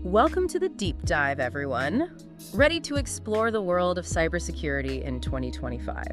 Welcome to the deep dive, everyone. Ready to explore the world of cybersecurity in 2025.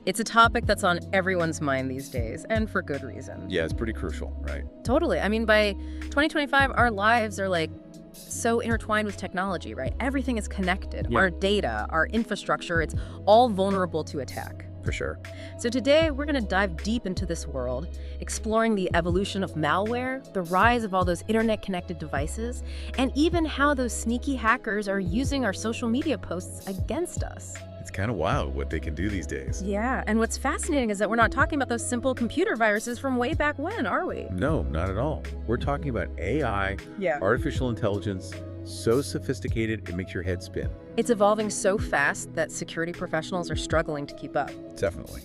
It's a topic that's on everyone's mind these days, and for good reason. Yeah, it's pretty crucial, right? Totally. I mean, by 2025, our lives are so intertwined with technology, right? Everything is connected. Yeah. Our data, our infrastructure, it's all vulnerable to attack. For sure. So today, we're going to dive deep into this world, exploring the evolution of malware, the rise of all those internet-connected devices, and even how those sneaky hackers are using our social media posts against us. It's kind of wild what they can do these days. Yeah, and what's fascinating is that we're not talking about those simple computer viruses from way back when, are we? No, not at all. We're talking about AI, Yeah. artificial intelligence, so sophisticated it makes your head spin. It's evolving so fast that security professionals are struggling to keep up. Definitely.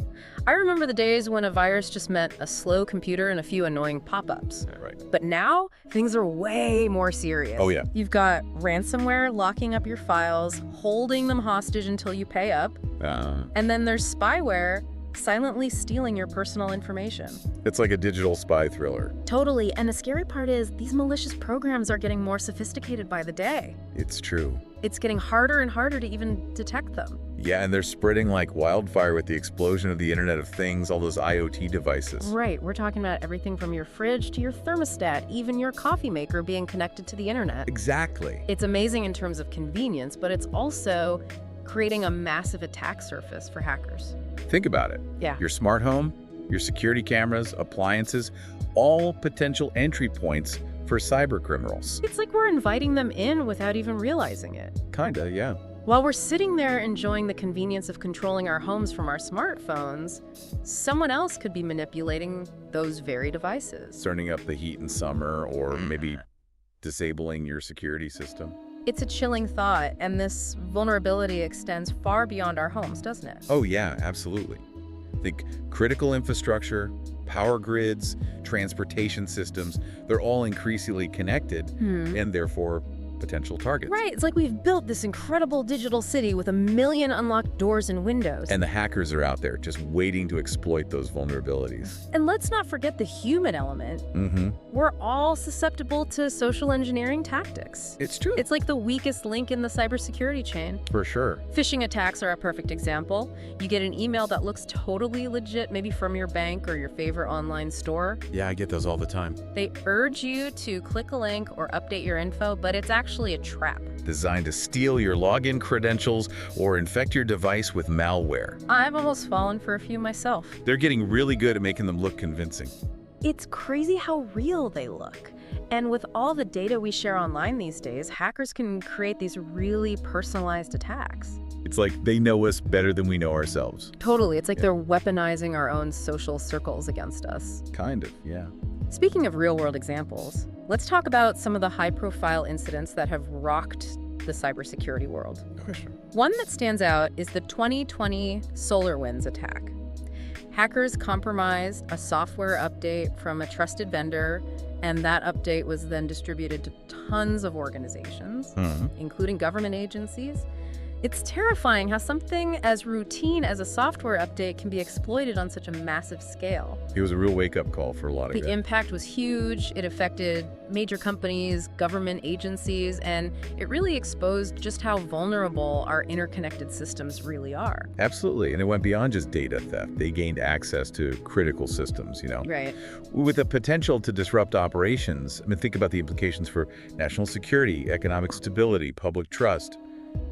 I remember the days when a virus just meant a slow computer and a few annoying pop-ups. Yeah, right. But now, things are way more serious. Oh, yeah. You've got ransomware locking up your files, holding them hostage until you pay up, and then there's spyware silently stealing your personal information. It's like a digital spy thriller. Totally, and the scary part is these malicious programs are getting more sophisticated by the day. It's true. It's getting harder and harder to even detect them. Yeah, and they're spreading like wildfire with the explosion of the Internet of Things, all those IoT devices. Right, we're talking about everything from your fridge to your thermostat, even your coffee maker being connected to the internet. Exactly. It's amazing in terms of convenience, but it's also creating a massive attack surface for hackers. Think about it. Yeah. Your smart home, your security cameras, appliances, all potential entry points for cyber criminals. It's like we're inviting them in without even realizing it. Kinda, yeah. While we're sitting there enjoying the convenience of controlling our homes from our smartphones, someone else could be manipulating those very devices. Turning up the heat in summer or maybe disabling your security system. It's a chilling thought, and this vulnerability extends far beyond our homes, doesn't it? Oh yeah, absolutely. Think critical infrastructure, power grids, transportation systems, they're all increasingly connected and therefore potential targets. Right, it's like we've built this incredible digital city with 1 million unlocked doors and windows. And the hackers are out there just waiting to exploit those vulnerabilities. And let's not forget the human element. We're all susceptible to social engineering tactics. It's true. It's like the weakest link in the cybersecurity chain. For sure. Phishing attacks are a perfect example. You get an email that looks totally legit, maybe from your bank or your favorite online store. Yeah, I get those all the time. They urge you to click a link or update your info, but it's actually a trap. Designed to steal your login credentials or infect your device with malware. I've almost fallen for a few myself. They're getting really good at making them look convincing. It's crazy how real they look. And with all the data we share online these days, hackers can create these really personalized attacks. It's like they know us better than we know ourselves. Totally. It's like they're weaponizing our own social circles against us. Kind of, yeah. Speaking of real-world examples, let's talk about some of the high-profile incidents that have rocked the cybersecurity world. Oh, sure. One that stands out is the 2020 SolarWinds attack. Hackers compromised a software update from a trusted vendor, and that update was then distributed to tons of organizations, including government agencies. It's terrifying how something as routine as a software update can be exploited on such a massive scale. It was a real wake-up call for a lot of The guys. impact was huge. It affected major companies, government agencies, and it really exposed just how vulnerable our interconnected systems really are. Absolutely, and it went beyond just data theft. They gained access to critical systems, Right. with the potential to disrupt operations. I mean, think about the implications for national security, economic stability, public trust.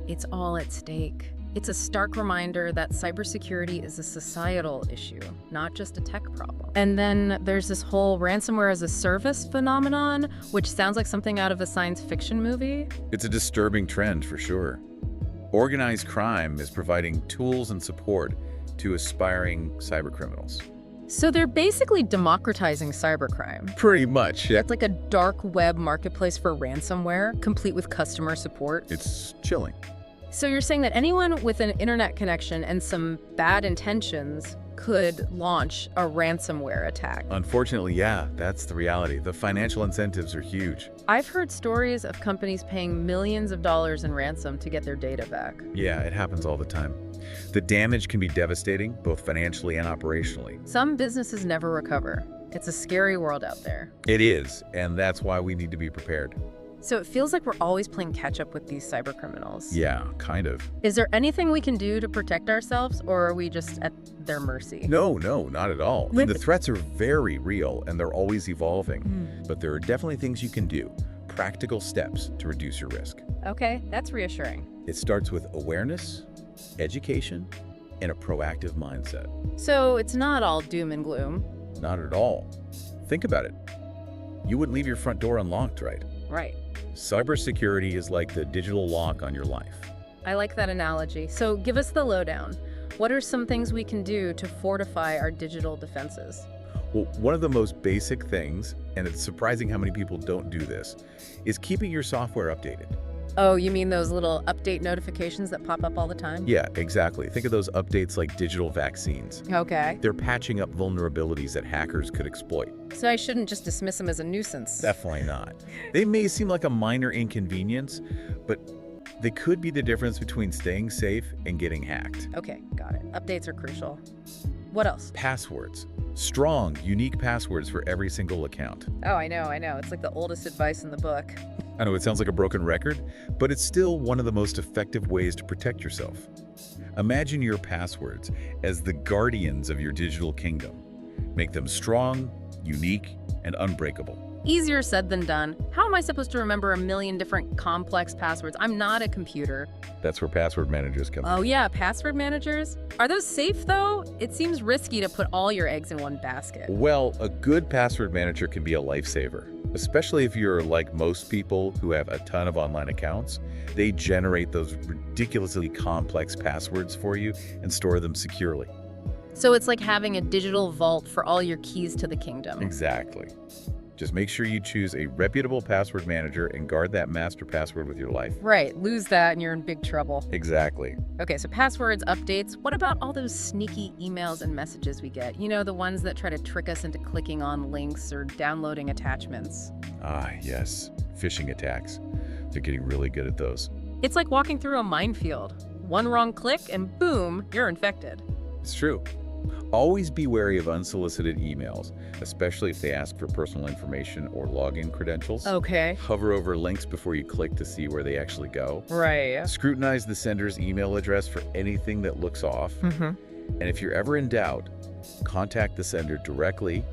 It's all at stake. It's a stark reminder that cybersecurity is a societal issue, not just a tech problem. And then there's this whole ransomware as a service phenomenon, which sounds like something out of a science fiction movie. It's a disturbing trend for sure. Organized crime is providing tools and support to aspiring cybercriminals. So they're basically democratizing cybercrime. Pretty much, yeah. It's like a dark web marketplace for ransomware, complete with customer support. It's chilling. So you're saying that anyone with an internet connection and some bad intentions could launch a ransomware attack. Unfortunately, yeah, that's the reality. The financial incentives are huge. I've heard stories of companies paying millions of dollars in ransom to get their data back. Yeah, it happens all the time. The damage can be devastating, both financially and operationally. Some businesses never recover. It's a scary world out there. It is, and that's why we need to be prepared. So it feels like we're always playing catch up with these cyber criminals. Yeah, kind of. Is there anything we can do to protect ourselves, or are we just at their mercy? No, not at all. The threats are very real and they're always evolving. But there are definitely things you can do, practical steps to reduce your risk. Okay, that's reassuring. It starts with awareness, education, and a proactive mindset. So it's not all doom and gloom. Not at all. Think about it. You wouldn't leave your front door unlocked, right? Right. Cybersecurity is like the digital lock on your life. I like that analogy. So give us the lowdown. What are some things we can do to fortify our digital defenses? Well, one of the most basic things, and it's surprising how many people don't do this, is keeping your software updated. Oh, you mean those little update notifications that pop up all the time? Yeah, exactly. Think of those updates like digital vaccines. Okay. They're patching up vulnerabilities that hackers could exploit. So I shouldn't just dismiss them as a nuisance. Definitely not. They may seem like a minor inconvenience, but they could be the difference between staying safe and getting hacked. Okay, got it. Updates are crucial. What else? Passwords. Strong, unique passwords for every single account. Oh, I know. It's like the oldest advice in the book. I know it sounds like a broken record, but it's still one of the most effective ways to protect yourself. Imagine your passwords as the guardians of your digital kingdom. Make them strong, unique, and unbreakable. Easier said than done. How am I supposed to remember a million different complex passwords? I'm not a computer. That's where password managers come in. Oh yeah, password managers? Are those safe though? It seems risky to put all your eggs in one basket. Well, a good password manager can be a lifesaver, especially if you're like most people who have a ton of online accounts. They generate those ridiculously complex passwords for you and store them securely. So it's like having a digital vault for all your keys to the kingdom. Exactly. Just make sure you choose a reputable password manager and guard that master password with your life. Right, lose that and you're in big trouble. Exactly. Okay, so passwords, updates. What about all those sneaky emails and messages we get? You know, the ones that try to trick us into clicking on links or downloading attachments. Ah, yes. Phishing attacks. They're getting really good at those. It's like walking through a minefield. One wrong click and boom, you're infected. It's true. Always be wary of unsolicited emails, especially if they ask for personal information or login credentials. Okay. Hover over links before you click to see where they actually go. Right. Scrutinize the sender's email address for anything that looks off. And if you're ever in doubt, contact the sender directly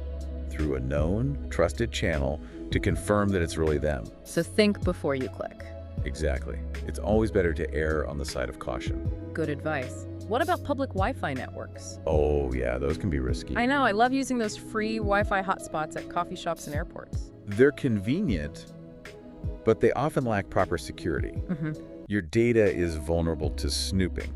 through a known, trusted channel to confirm that it's really them. So think before you click. Exactly. It's always better to err on the side of caution. Good advice. What about public Wi-Fi networks? Oh, yeah, those can be risky. I know, I love using those free Wi-Fi hotspots at coffee shops and airports. They're convenient, but they often lack proper security. Your data is vulnerable to snooping.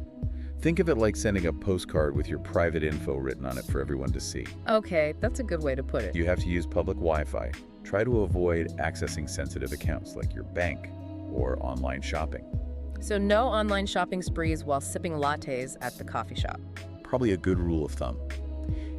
Think of it like sending a postcard with your private info written on it for everyone to see. Okay, that's a good way to put it. You have to use public Wi-Fi. Try to avoid accessing sensitive accounts like your bank or online shopping. So no online shopping sprees while sipping lattes at the coffee shop. Probably a good rule of thumb.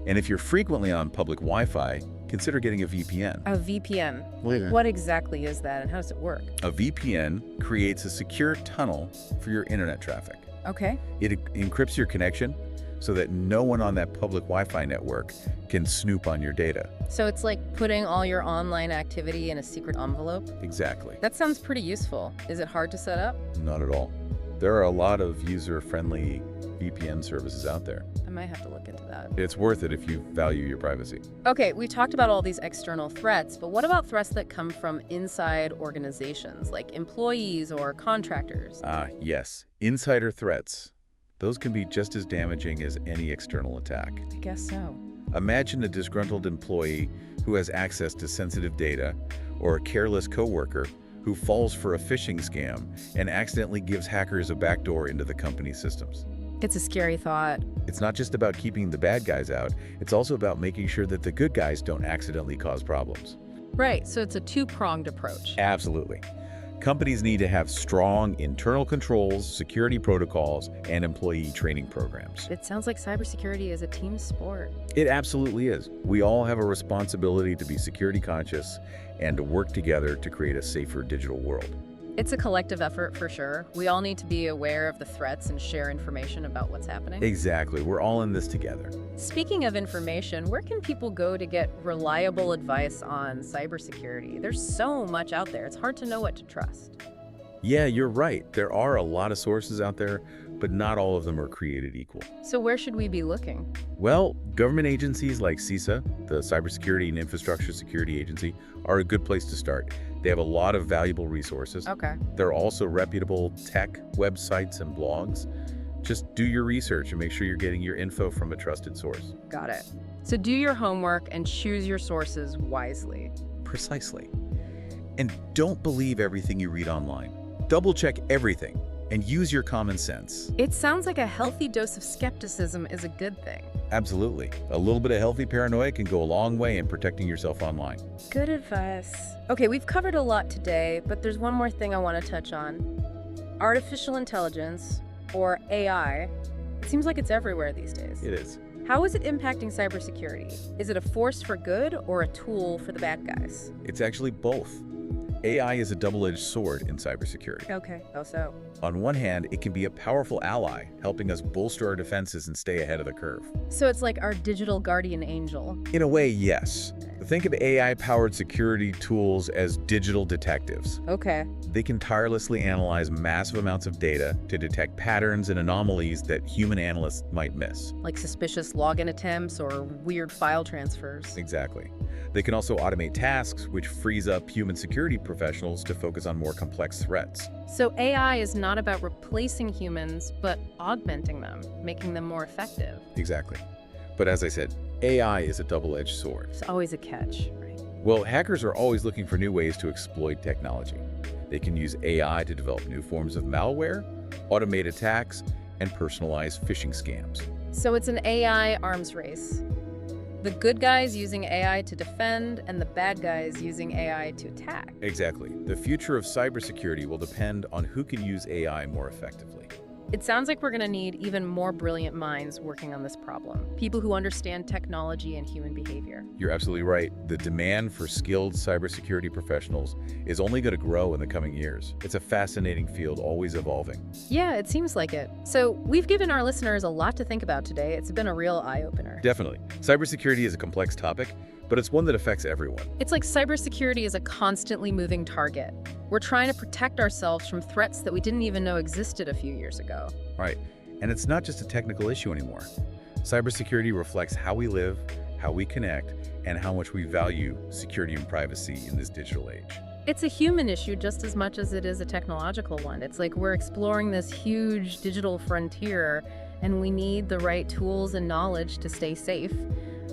And if you're frequently on public Wi-Fi, consider getting a VPN. A VPN? What exactly is that and how does it work? A VPN creates a secure tunnel for your internet traffic. Okay. It encrypts your connection so that no one on that public Wi-Fi network can snoop on your data. So it's like putting all your online activity in a secret envelope? Exactly. That sounds pretty useful. Is it hard to set up? Not at all. There are a lot of user-friendly VPN services out there. I might have to look into that. It's worth it if you value your privacy. Okay, we talked about all these external threats, but what about threats that come from inside organizations, like employees or contractors? Yes. Insider threats. Those can be just as damaging as any external attack. I guess so. Imagine a disgruntled employee who has access to sensitive data, or a careless coworker who falls for a phishing scam and accidentally gives hackers a backdoor into the company's systems. It's a scary thought. It's not just about keeping the bad guys out, it's also about making sure that the good guys don't accidentally cause problems. Right, so it's a two-pronged approach. Absolutely. Companies need to have strong internal controls, security protocols, and employee training programs. It sounds like cybersecurity is a team sport. It absolutely is. We all have a responsibility to be security conscious and to work together to create a safer digital world. It's a collective effort for sure. We all need to be aware of the threats and share information about what's happening. Exactly. We're all in this together. Speaking of information, where can people go to get reliable advice on cybersecurity? There's so much out there. It's hard to know what to trust. Yeah, you're right. There are a lot of sources out there, but not all of them are created equal. So where should we be looking? Well, government agencies like CISA, the Cybersecurity and Infrastructure Security Agency, are a good place to start. They have a lot of valuable resources. Okay. There are also reputable tech websites and blogs. Just do your research and make sure you're getting your info from a trusted source. Got it. So do your homework and choose your sources wisely. Precisely. And don't believe everything you read online. Double check everything and use your common sense. It sounds like a healthy dose of skepticism is a good thing. Absolutely. A little bit of healthy paranoia can go a long way in protecting yourself online. Good advice. Okay, we've covered a lot today, but there's one more thing I want to touch on. Artificial intelligence, or AI, it seems like it's everywhere these days. It is. How is it impacting cybersecurity? Is it a force for good or a tool for the bad guys? It's actually both. AI is a double-edged sword in cybersecurity. Okay, how so? On one hand, it can be a powerful ally, helping us bolster our defenses and stay ahead of the curve. So it's like our digital guardian angel. In a way, yes. Think of AI-powered security tools as digital detectives. Okay. They can tirelessly analyze massive amounts of data to detect patterns and anomalies that human analysts might miss. Like suspicious login attempts or weird file transfers. Exactly. They can also automate tasks, which frees up human security professionals to focus on more complex threats. So AI is not about replacing humans, but augmenting them, making them more effective. Exactly. But as I said, AI is a double-edged sword. It's always a catch, right? Well, hackers are always looking for new ways to exploit technology. They can use AI to develop new forms of malware, automate attacks, and personalize phishing scams. So it's an AI arms race. The good guys using AI to defend, and the bad guys using AI to attack. Exactly. The future of cybersecurity will depend on who can use AI more effectively. It sounds like we're going to need even more brilliant minds working on this problem. People who understand technology and human behavior. You're absolutely right. The demand for skilled cybersecurity professionals is only going to grow in the coming years. It's a fascinating field, always evolving. Yeah, it seems like it. So we've given our listeners a lot to think about today. It's been a real eye-opener. Definitely. Cybersecurity is a complex topic, but it's one that affects everyone. It's like cybersecurity is a constantly moving target. We're trying to protect ourselves from threats that we didn't even know existed a few years ago. Right. And it's not just a technical issue anymore. Cybersecurity reflects how we live, how we connect, and how much we value security and privacy in this digital age. It's a human issue just as much as it is a technological one. It's like we're exploring this huge digital frontier, and we need the right tools and knowledge to stay safe.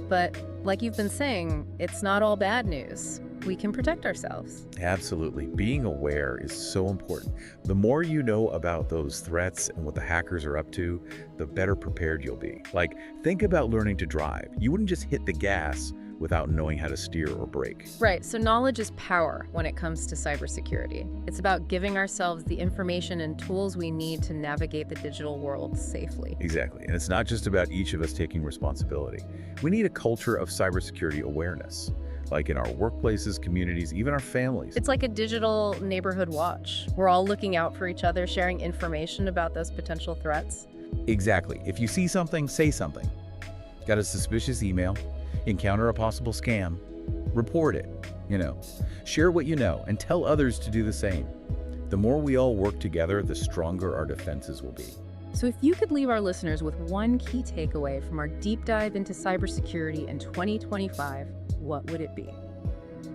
But like you've been saying, it's not all bad news. We can protect ourselves. Absolutely. Being aware is so important. The more you know about those threats and what the hackers are up to, the better prepared you'll be. Like, think about learning to drive. You wouldn't just hit the gas without knowing how to steer or brake. Right, so knowledge is power when it comes to cybersecurity. It's about giving ourselves the information and tools we need to navigate the digital world safely. Exactly. And it's not just about each of us taking responsibility. We need a culture of cybersecurity awareness, like in our workplaces, communities, even our families. It's like a digital neighborhood watch. We're all looking out for each other, sharing information about those potential threats. Exactly. If you see something, say something. Got a suspicious email? Encounter a possible scam? Report it. Share what you know and tell others to do the same. The more we all work together, the stronger our defenses will be. So if you could leave our listeners with one key takeaway from our deep dive into cybersecurity in 2025, what would it be?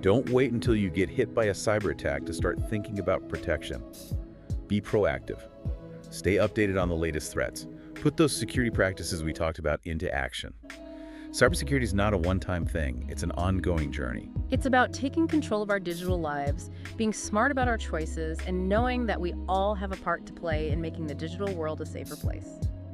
Don't wait until you get hit by a cyber attack to start thinking about protection. Be proactive. Stay updated on the latest threats. Put those security practices we talked about into action. Cybersecurity is not a one-time thing. It's an ongoing journey. It's about taking control of our digital lives, being smart about our choices, and knowing that we all have a part to play in making the digital world a safer place.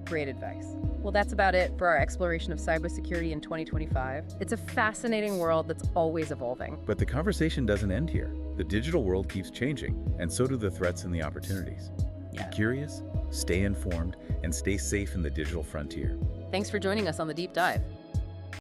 Great advice. Well, that's about it for our exploration of cybersecurity in 2025. It's a fascinating world that's always evolving. But the conversation doesn't end here. The digital world keeps changing, and so do the threats and the opportunities. Yeah. Be curious, stay informed, and stay safe in the digital frontier. Thanks for joining us on The Deep Dive.